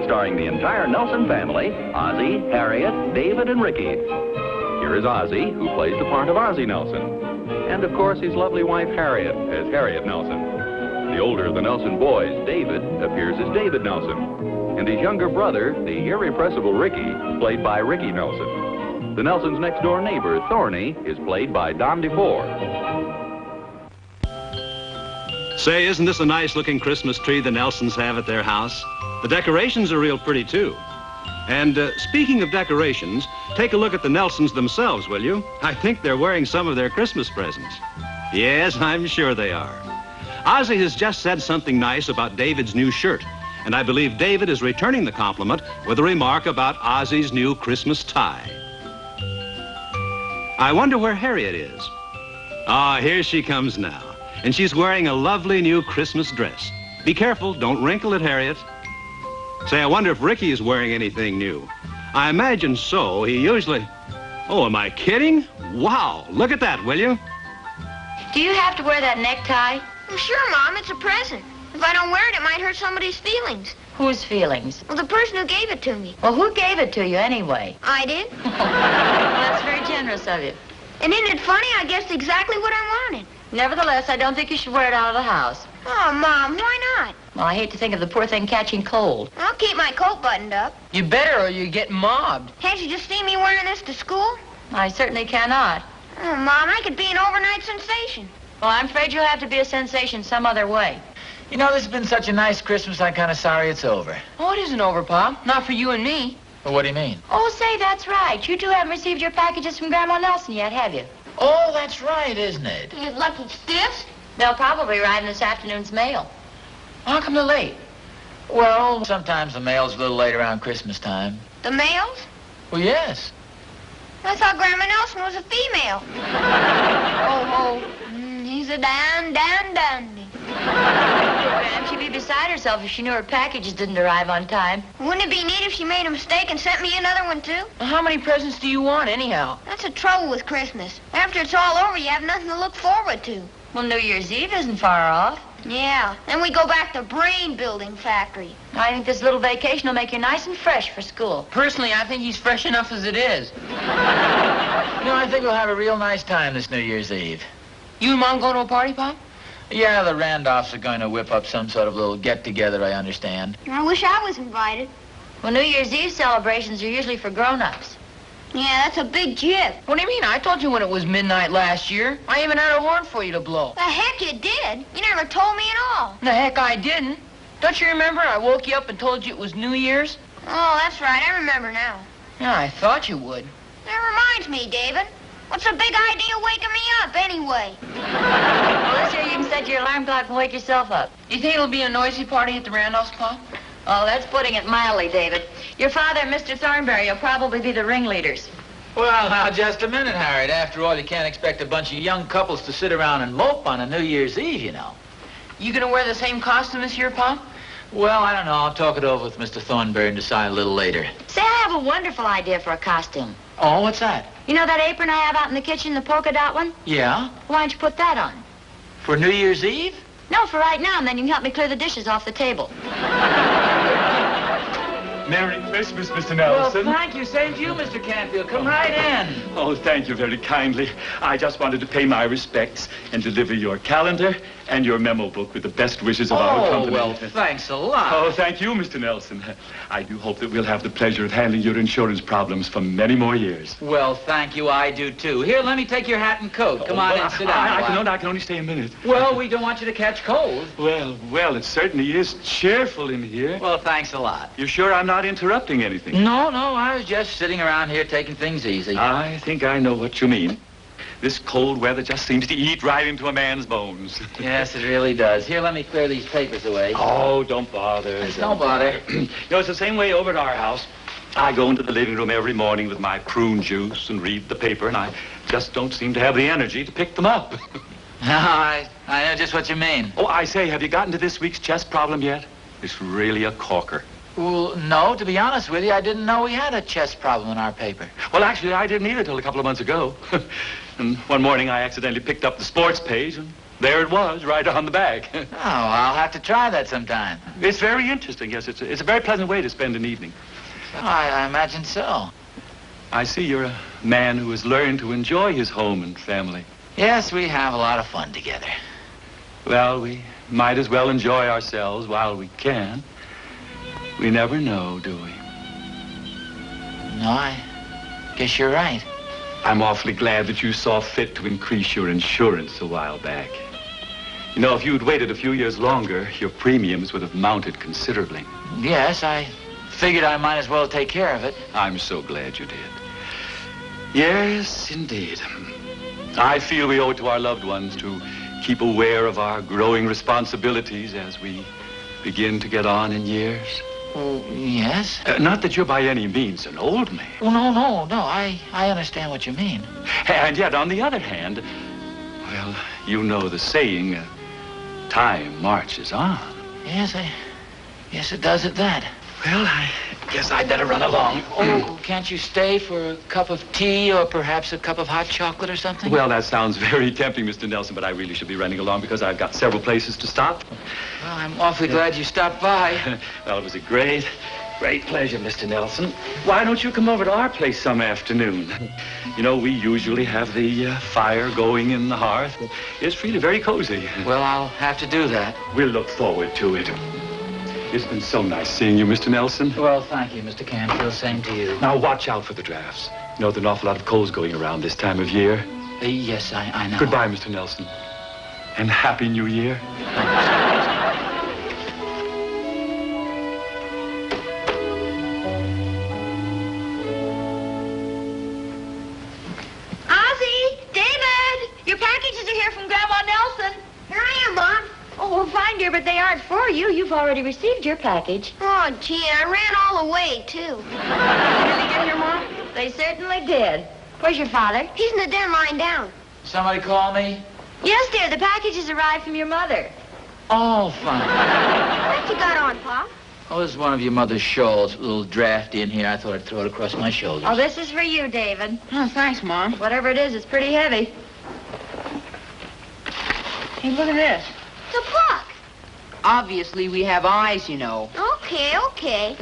starring the entire Nelson family, Ozzie, Harriet, David, and Ricky. Here is Ozzie, who plays the part of Ozzie Nelson. And, of course, his lovely wife, Harriet, as Harriet Nelson. The older of the Nelson boys, David, appears as David Nelson. And his younger brother, the irrepressible Ricky, played by Ricky Nelson. The Nelson's next-door neighbor, Thorny, is played by DeFore. Say, isn't this a nice-looking Christmas tree the Nelsons have at their house? The decorations are real pretty, too. And speaking of decorations, take a look at the Nelsons themselves, will you? I think they're wearing some of their Christmas presents. Yes, I'm sure they are. Ozzie has just said something nice about David's new shirt, and I believe David is returning the compliment with a remark about Ozzie's new Christmas tie. I wonder where Harriet is. Ah, here she comes now, and she's wearing a lovely new Christmas dress. Be careful, don't wrinkle it, Harriet. Say, I wonder if Ricky is wearing anything new. I imagine so. He usually... Oh, am I kidding? Wow, look at that, will you? Do you have to wear that necktie? Well, sure, Mom. It's a present. If I don't wear it, it might hurt somebody's feelings. Whose feelings? Well, the person who gave it to me. Well, who gave it to you anyway? I did. Well, that's very generous of you. And isn't it funny? I guessed exactly what I wanted. Nevertheless, I don't think you should wear it out of the house. Oh, Mom, why not? Well, I hate to think of the poor thing catching cold. I'll keep my coat buttoned up. You better, or you get mobbed. Can't you just see me wearing this to school? I certainly cannot. Oh, Mom, I could be an overnight sensation. Well, I'm afraid you'll have to be a sensation some other way. You know, this has been such a nice Christmas, I'm kind of sorry it's over. Oh, it isn't over, Pop. Not for you and me. Well, what do you mean? Oh, say, that's right. You two haven't received your packages from Grandma Nelson yet, have you? Oh, that's right, isn't it? You lucky stiffs. They'll probably arrive in this afternoon's mail. How come they're late? Well, sometimes the mail's a little late around Christmas time. The males? Well, yes. I thought Grandma Nelson was a female. He's a dandy. Graham, she'd be beside herself if she knew her packages didn't arrive on time. Wouldn't it be neat if she made a mistake and sent me another one, too? Well, how many presents do you want, anyhow? That's the trouble with Christmas. After it's all over, you have nothing to look forward to. Well, New Year's Eve isn't far off. Yeah, then we go back to brain building factory. I think this little vacation will make you nice and fresh for school. Personally, I think he's fresh enough as it is. You know, I think we'll have a real nice time this New Year's Eve. You and Mom going to a party, Pop? Yeah, the Randolphs are going to whip up some sort of little get-together, I understand. I wish I was invited. Well, New Year's Eve celebrations are usually for grown-ups. Yeah, that's a big jip. What do you mean? I told you when it was midnight last year. I even had a horn for you to blow. The heck you did. You never told me at all. The heck I didn't. Don't you remember I woke you up and told you it was New Year's? Oh, that's right. I remember now. Yeah, I thought you would. That reminds me, David. What's the big idea waking me up, anyway? Well, this year you can set your alarm clock and wake yourself up. You think it'll be a noisy party at the Randolphs, Pop? Oh, that's putting it mildly, David. Your father and Mr. Thornberry will probably be the ringleaders. Well, now, just a minute, Harriet. After all, you can't expect a bunch of young couples to sit around and mope on a New Year's Eve, you know. You gonna wear the same costume this year, Pop? Well, I don't know. I'll talk it over with Mr. Thornberry and decide a little later. Say, I have a wonderful idea for a costume. Oh, what's that? You know that apron I have out in the kitchen, the polka dot one? Yeah? Why don't you put that on? For New Year's Eve? No, for right now, and then you can help me clear the dishes off the table. Merry Christmas, Mr. Nelson. Well, thank you. Same to you, Mr. Canfield. Come right in. Oh, thank you very kindly. I just wanted to pay my respects and deliver your calendar and your memo book with the best wishes of our company. Oh, well, thanks a lot. Oh, thank you, Mr. Nelson. I do hope that we'll have the pleasure of handling your insurance problems for many more years. Well, thank you. I do, too. Here, let me take your hat and coat. Come on in, sit down. I can only stay a minute. Well, we don't want you to catch cold. Well, it certainly is cheerful in here. Well, thanks a lot. You're sure I'm not interrupting anything? No, I was just sitting around here taking things easy. I think I know what you mean. This cold weather just seems to eat right into a man's bones. Yes, it really does. Here, let me clear these papers away. Oh, don't bother. Don't bother. You know, it's the same way over at our house. I go into the living room every morning with my prune juice and read the paper, and I just don't seem to have the energy to pick them up. No, I know just what you mean. Oh, I say, have you gotten to this week's chess problem yet? It's really a corker. Well, no, to be honest with you, I didn't know we had a chess problem in our paper. Well, actually, I didn't either till a couple of months ago. And one morning, I accidentally picked up the sports page, and There it was, right on the back. Oh, I'll have to try that sometime. It's very interesting, yes. It's a very pleasant way to spend an evening. Oh, I imagine so. I see you're a man who has learned to enjoy his home and family. Yes, we have a lot of fun together. Well, we might as well enjoy ourselves while we can. We never know, do we? No, I guess you're right. I'm awfully glad that you saw fit to increase your insurance a while back. You know, if you'd waited a few years longer, your premiums would have mounted considerably. Yes, I figured I might as well take care of it. I'm so glad you did. Yes, indeed. I feel we owe it to our loved ones to keep aware of our growing responsibilities as we begin to get on in years. Oh, yes? Not that you're by any means an old man. Well, no. I understand what you mean. And yet, on the other hand, well, you know the saying, time marches on. Yes, I guess it does at that. Well, I guess I'd better run along. Oh, can't you stay for a cup of tea or perhaps a cup of hot chocolate or something? Well, that sounds very tempting, Mr. Nelson, but I really should be running along because I've got several places to stop. Well, I'm awfully glad you stopped by. Well, it was a great pleasure, Mr. Nelson. Why don't you come over to our place some afternoon? You know, we usually have the fire going in the hearth. It's really very cozy. Well, I'll have to do that. We'll look forward to it. It's been so nice seeing you, Mr. Nelson. Well, thank you, Mr. Canfield. Same to you. Now, watch out for the drafts. You know, there's an awful lot of colds going around this time of year. Yes, I know. Goodbye, Mr. Nelson. And Happy New Year. Ozzie! David! Your packages are here from Grandma Nelson. Here I am, Mom. Oh, well, fine, dear, but they aren't for you. You've already received your package. Oh, gee, I ran all the way, too. Did they get here, Mom? They certainly did. Where's your father? He's in the den lying down. Somebody call me? Yes, dear, the packages arrived from your mother. Oh, fine. What you got on, Pop? Oh, this is one of your mother's shawls. A little drafty in here. I thought I'd throw it across my shoulders. Oh, this is for you, David. Oh, thanks, Mom. Whatever it is, it's pretty heavy. Hey, look at this. It's a book. Obviously, we have eyes, you know. Okay.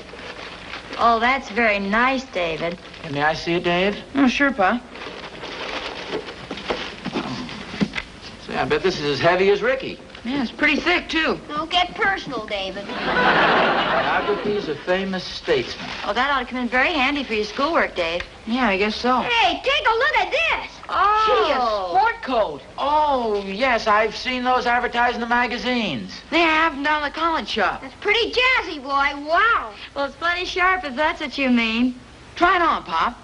Oh, that's very nice, David. May I see it, Dave? Oh, sure, Pa. Say, I bet this is as heavy as Ricky. Yeah, it's pretty thick, too. Don't get personal, David. Biographies of famous statesmen. Oh, that ought to come in very handy for your schoolwork, Dave. Yeah, I guess so. Hey, take a look at this. Gee, a Oh. sport coat. Oh, yes, I've seen those advertised in the magazines. They have them down the college shop. That's pretty jazzy, boy. Wow. Well, it's plenty sharp if that's what you mean. Try it on, Pop.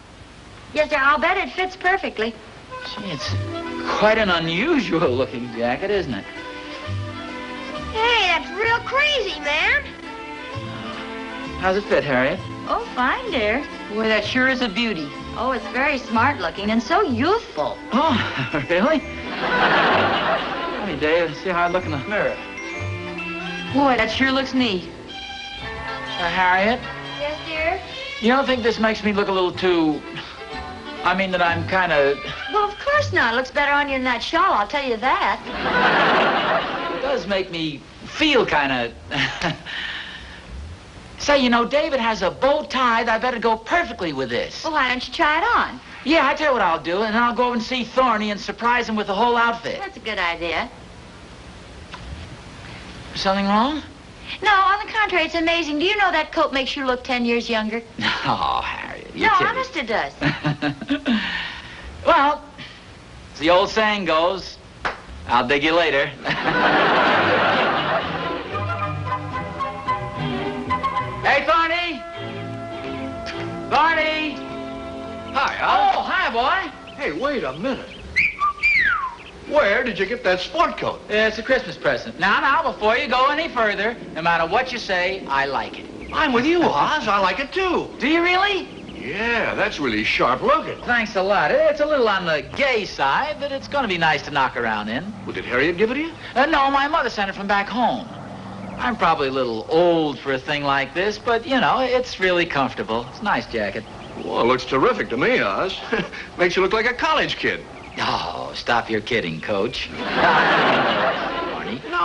Yes, sir, I'll bet it fits perfectly. Gee, it's quite an unusual-looking jacket, isn't it? Hey, that's real crazy, man. How's it fit, Harriet? Oh, fine, dear. Boy, that sure is a beauty. Oh, it's very smart looking and so youthful. Oh, really? Hey, Dave, see how I look in the mirror. Boy, that sure looks neat. Harriet, Yes, dear? you don't think this makes me look a little too... I mean, that I'm kind of... Well, of course not. It looks better on you than that shawl, I'll tell you that. It does make me feel kind of... Say, you know, David has a bow tie that I better go perfectly with this. Well, why don't you try it on? Yeah, I tell you what I'll do, and I'll go over and see Thorny and surprise him with the whole outfit. That's a good idea. Something wrong? No, on the contrary, it's amazing. Do you know that coat makes you look 10 years younger? Oh, Harriet, you're No, kidding. honest it does. Well, as the old saying goes, I'll dig you later. Hey, Thorny! Thorny! Hi, Al. Oh, hi, boy. Hey, wait a minute. Where did you get that sport coat? It's a Christmas present. Now, before you go any further, no matter what you say, I like it. I'm with you, Oz. I like it too. Do you really? Yeah, that's really sharp looking. Thanks a lot. It's a little on the gay side, but it's going to be nice to knock around in. Well, did Harriet give it to you? No, my mother sent it from back home. I'm probably a little old for a thing like this, but, you know, it's really comfortable. It's a nice jacket. Well, it looks terrific to me, Oz. Makes you look like a college kid. Oh, stop your kidding, Coach.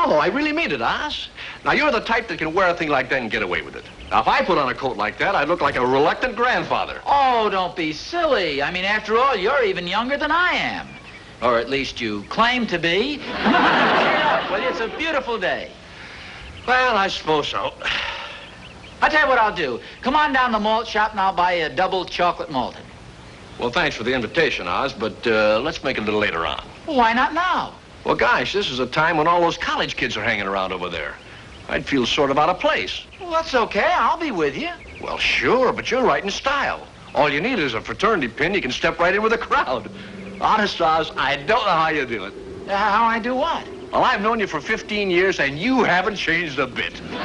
No, I really mean it, Oz. Now, you're the type that can wear a thing like that and get away with it. Now, if I put on a coat like that, I'd look like a reluctant grandfather. Oh, don't be silly. I mean, after all, you're even younger than I am. Or at least you claim to be. Come on, cheer up, will you? It's a beautiful day. Well, I suppose so. I'll tell you what I'll do. Come on down to the malt shop and I'll buy you a double chocolate malted. Well, thanks for the invitation, Oz, but let's make it a little later on. Well, why not now? Well, gosh, this is a time when all those college kids are hanging around over there. I'd feel sort of out of place. Well, that's okay. I'll be with you. Well, sure, but you're right in style. All you need is a fraternity pin. You can step right in with the crowd. Honest, Oz, I don't know how you do it. How I do what? Well, I've known you for 15 years, and you haven't changed a bit. No,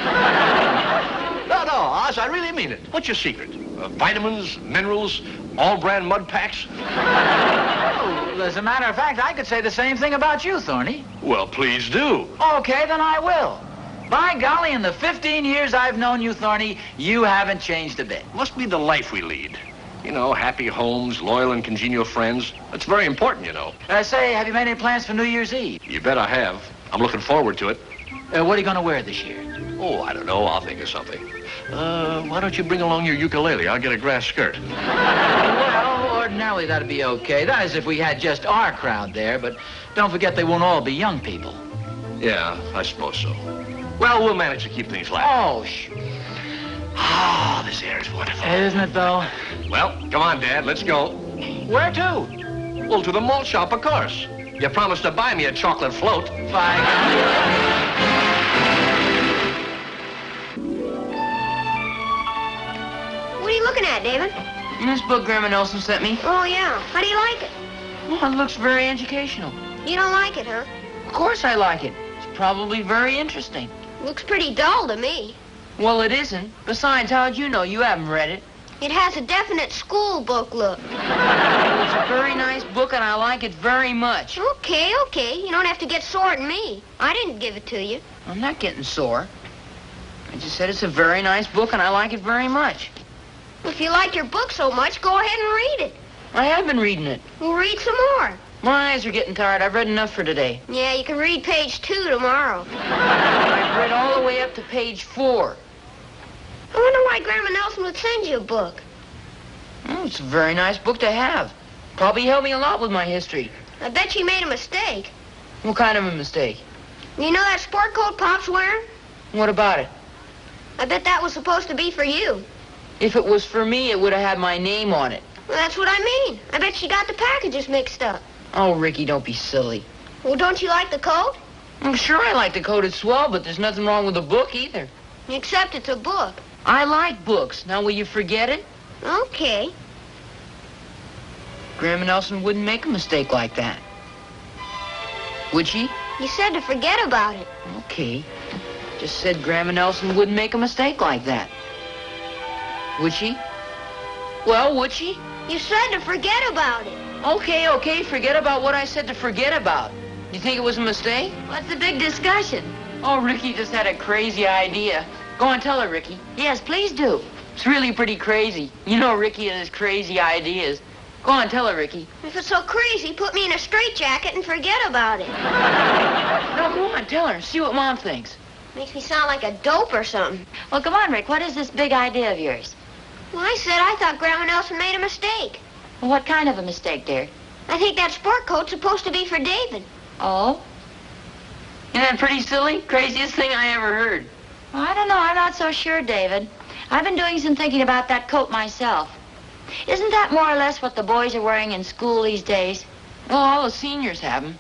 Oz, I really mean it. What's your secret? Vitamins, minerals, all-brand mud packs? Well, as a matter of fact, I could say the same thing about you, Thorny. Well, please do. Okay, then I will. By golly, in the 15 years I've known you, Thorny, you haven't changed a bit. Must be the life we lead. You know, happy homes, loyal and congenial friends. That's very important, you know. Say, have you made any plans for New Year's Eve? You bet I have. I'm looking forward to it. What are you going to wear this year? Oh, I don't know. I'll think of something. Why don't you bring along your ukulele? I'll get a grass skirt. Well, ordinarily that'd be okay. That is if we had just our crowd there, but don't forget they won't all be young people. Yeah, I suppose so. Well, we'll manage to keep things light. Oh, Ah, this air is wonderful. Isn't it, though? Well, come on, Dad. Let's go. Where to? Well, to the malt shop, of course. You promised to buy me a chocolate float. By What are you looking at, David? This book Grandma Nelson sent me. Oh, yeah. How do you like it? Well, it looks very educational. You don't like it, huh? Of course I like it. It's probably very interesting. Looks pretty dull to me. Well, it isn't. Besides, how'd you know? You haven't read it. It has a definite school book look. It's a very nice book, and I like it very much. Okay. You don't have to get sore at me. I didn't give it to you. I'm not getting sore. I just said it's a very nice book, and I like it very much. If you like your book so much, go ahead and read it. I have been reading it. We'll read some more. My eyes are getting tired. I've read enough for today. Yeah, you can read page 2 tomorrow. I've read all the way up to page 4. I wonder why Grandma Nelson would send you a book. Oh, it's a very nice book to have. Probably helped me a lot with my history. I bet she made a mistake. What kind of a mistake? You know that sport coat Pop's wearing? What about it? I bet that was supposed to be for you. If it was for me, it would have had my name on it. Well, that's what I mean. I bet she got the packages mixed up. Oh, Ricky, don't be silly. Well, don't you like the coat? I'm sure I like the coat. It's swell, but there's nothing wrong with the book either. Except it's a book. I like books. Now, will you forget it? Okay. Grandma Nelson wouldn't make a mistake like that. Would she? You said to forget about it. Okay. Just said Grandma Nelson wouldn't make a mistake like that. Would she? Well, would she? You said to forget about it. Okay, forget about what I said to forget about. You think it was a mistake? What's the big discussion? Oh, Ricky just had a crazy idea. Go on, tell her, Ricky. Yes, please do. It's really pretty crazy. You know Ricky and his crazy ideas. Go on, tell her, Ricky. If it's so crazy, put me in a straitjacket and forget about it. No, go on, tell her. See what Mom thinks. Makes me sound like a dope or something. Well, come on, Rick. What is this big idea of yours? Well, I said I thought Grandma Nelson made a mistake. Well, what kind of a mistake, dear? I think that sport coat's supposed to be for David. Oh? Isn't that pretty silly? Craziest thing I ever heard. Well, I don't know. I'm not so sure, David. I've been doing some thinking about that coat myself. Isn't that more or less what the boys are wearing in school these days? Well, all the seniors have them.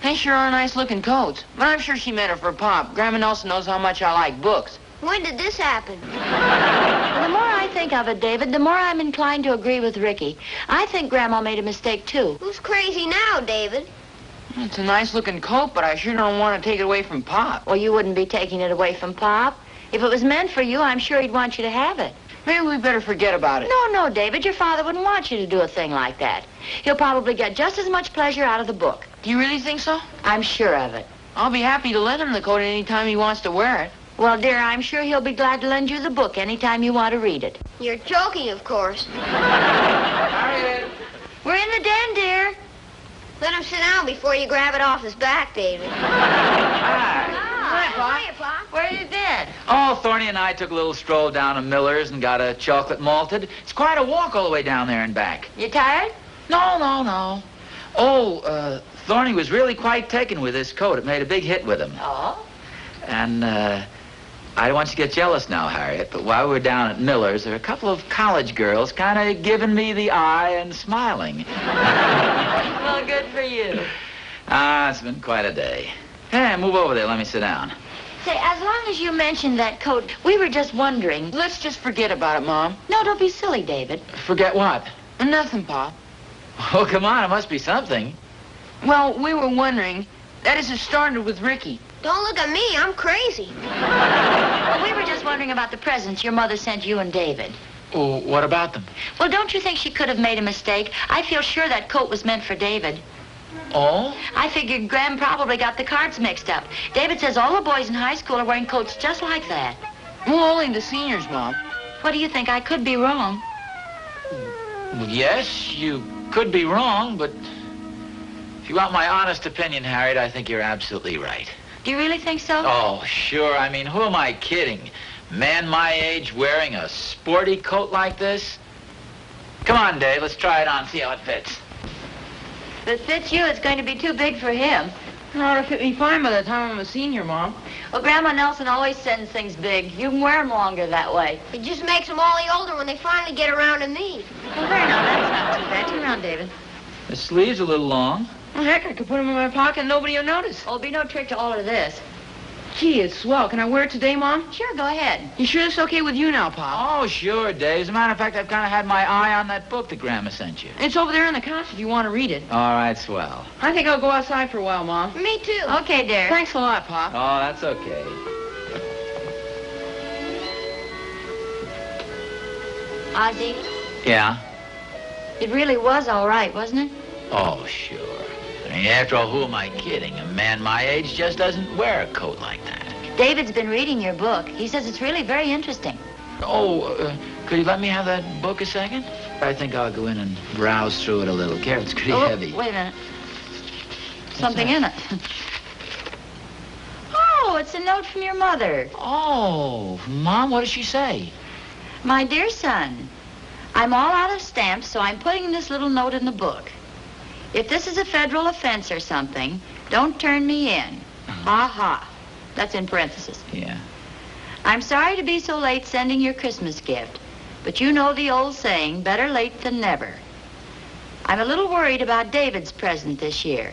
They sure are nice-looking coats. But I'm sure she meant it for Pop. Grandma Nelson knows how much I like books. When did this happen? Well, the more I think of it, David, the more I'm inclined to agree with Ricky. I think Grandma made a mistake, too. Who's crazy now, David? It's a nice-looking coat, but I sure don't want to take it away from Pop. Well, you wouldn't be taking it away from Pop. If it was meant for you, I'm sure he'd want you to have it. Maybe we better forget about it. No, David, your father wouldn't want you to do a thing like that. He'll probably get just as much pleasure out of the book. Do you really think so? I'm sure of it. I'll be happy to lend him the coat any time he wants to wear it. Well, dear, I'm sure he'll be glad to lend you the book anytime you want to read it. You're joking, of course. We're in the den, dear. Let him sit down before you grab it off his back, David. Hi. Hiya, Pa. Where have you been? Oh, Thorny and I took a little stroll down to Miller's and got a chocolate malted. It's quite a walk all the way down there and back. You tired? No. Oh, Thorny was really quite taken with this coat. It made a big hit with him. Oh? And, I don't want you to get jealous now, Harriet, but while we were down at Miller's, there were a couple of college girls kind of giving me the eye and smiling. Well, good for you. It's been quite a day. Hey, move over there. Let me sit down. Say, as long as you mentioned that coat, we were just wondering. Let's just forget about it, Mom. No, don't be silly, David. Forget what? Nothing, Pop. Oh, come on. It must be something. Well, we were wondering. That is, it started with Ricky. Don't look at me. I'm crazy. Well, we were just wondering about the presents your mother sent you and David. Oh, what about them? Well, don't you think she could have made a mistake? I feel sure that coat was meant for David. Oh? I figured Graham probably got the cards mixed up. David says all the boys in high school are wearing coats just like that. Well, only the seniors, Mom. What do you think? I could be wrong. Well, yes, you could be wrong, but if you want my honest opinion, Harriet, I think you're absolutely right. Do you really think so? Oh, sure. I mean, who am I kidding? Man my age wearing a sporty coat like this? Come on, Dave. Let's try it on, see how it fits. If it fits you, it's going to be too big for him. It ought to fit me fine by the time I'm a senior, Mom. Well, Grandma Nelson always sends things big. You can wear them longer that way. It just makes them all the older when they finally get around to me. Well, there now, that's not too bad. Turn around, David. The sleeve's a little long. Well, heck, I could put them in my pocket and nobody will notice. Oh, it'll be no trick to alter this. Gee, it's swell. Can I wear it today, Mom? Sure, go ahead. You sure it's okay with you now, Pop? Oh, sure, Dave. As a matter of fact, I've kind of had my eye on that book that Grandma sent you. It's over there on the couch if you want to read it. All right, swell. I think I'll go outside for a while, Mom. Me too. Okay, dear. Thanks a lot, Pop. Oh, that's okay. Ozzie, Yeah? it really was all right, wasn't it? Oh, sure. I mean, after all, who am I kidding? A man my age just doesn't wear a coat like that. David's been reading your book. He says it's really very interesting. Oh, could you let me have that book a second? I think I'll go in and browse through it a little. It's pretty heavy. Wait a minute. Something in it. Oh, it's a note from your mother. Oh, Mom, what does she say? My dear son, I'm all out of stamps, so I'm putting this little note in the book. If this is a federal offense or something, don't turn me in. Ha ha. That's in parentheses. Yeah. I'm sorry to be so late sending your Christmas gift, but you know the old saying, better late than never. I'm a little worried about David's present this year.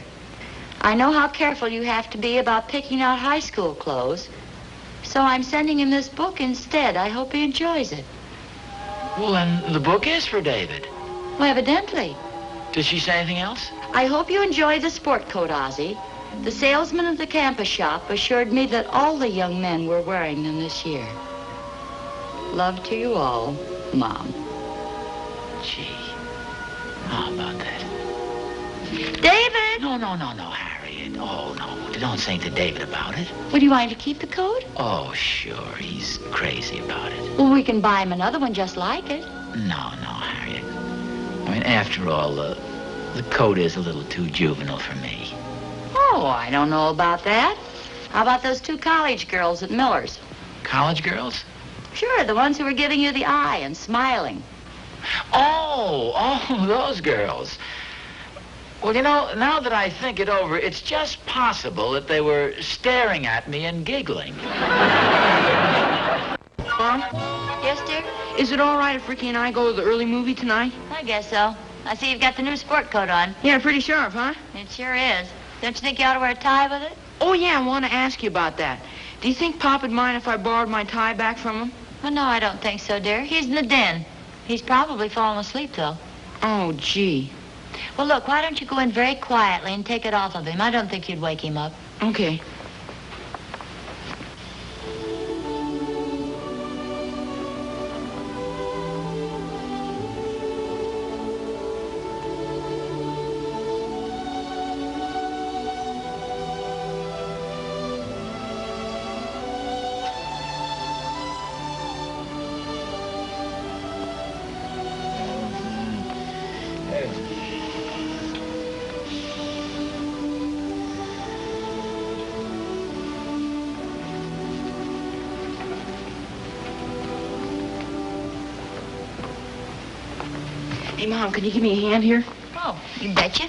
I know how careful you have to be about picking out high school clothes, so I'm sending him this book instead. I hope he enjoys it. Well, then the book is for David. Well, evidently. Does she say anything else? I hope you enjoy the sport coat, Ozzie. The salesman at the campus shop assured me that all the young men were wearing them this year. Love to you all, Mom. Gee, how about that? David! No, Harriet. Oh, no. Don't say to David about it. Would you mind to keep the coat? Oh, sure. He's crazy about it. Well, we can buy him another one just like it. No, Harriet. I mean, after all, the coat is a little too juvenile for me. Oh, I don't know about that. How about those two college girls at Miller's? College girls? Sure, the ones who were giving you the eye and smiling. Oh, those girls. Well, you know, now that I think it over, it's just possible that they were staring at me and giggling. Mom, Yes, dear? is it all right if Ricky and I go to the early movie tonight? I guess so. I see you've got the new sport coat on. Yeah, pretty sharp, huh? It sure is. Don't you think you ought to wear a tie with it? Oh, yeah, I want to ask you about that. Do you think Pop would mind if I borrowed my tie back from him? Well, no, I don't think so, dear. He's in the den. He's probably fallen asleep, though. Oh, gee. Well, look, why don't you go in very quietly and take it off of him? I don't think you'd wake him up. Okay. Hey, Mom, can you give me a hand here? Oh, you betcha.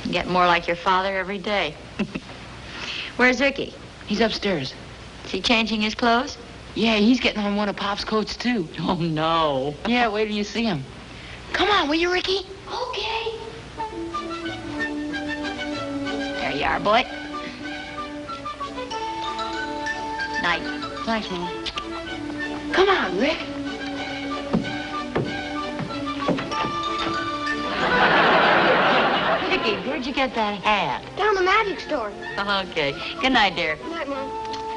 You get more like your father every day. Where's Ricky? He's upstairs. Is he changing his clothes? Yeah, he's getting on one of Pop's coats, too. Oh, no. Yeah, wait till you see him. Come on, will you, Ricky? Okay. There you are, boy. Night. Thanks, Mom. Come on, Rick. Ricky, where'd you get that hat? Down the magic store. Okay. Good night, dear. Good night, Mom.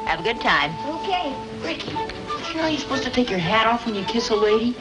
Have a good time. Okay. Ricky, you know you're supposed to take your hat off when you kiss a lady?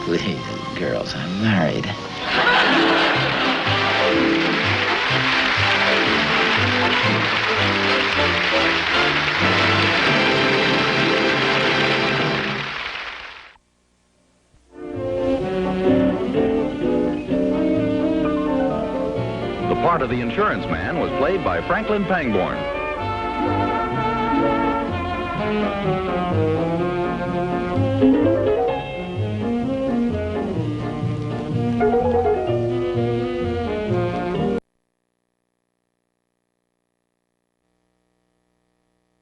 Please, girls, I'm married. The part of the insurance man was played by Franklin Pangborn.